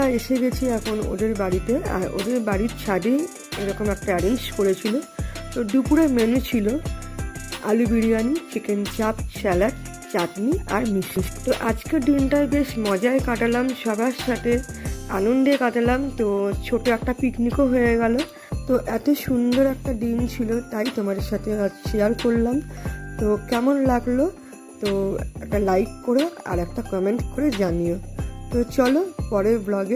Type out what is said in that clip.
আমরা এসে গেছি এখন ওদের বাড়িতে, আর ওদের বাড়ির ছাদে এরকম একটা অ্যারেঞ্জ করেছিল। তো দুপুরে মেনু ছিল আলু বিরিয়ানি, চিকেন চাপ, স্যালাড, চাটনি আর মিষ্টি। তো আজকের দিনটায় বেশ মজায় কাটালাম, সবার সাথে আনন্দে কাটালাম। তো ছোট একটা পিকনিকও হয়ে গেল। তো এত সুন্দর একটা দিন ছিল, তাই তোমাদের সাথে শেয়ার করলাম। তো কেমন লাগলো তো একটা লাইক করো আর একটা কমেন্ট করে জানিও। তো চলো পরের ব্লগে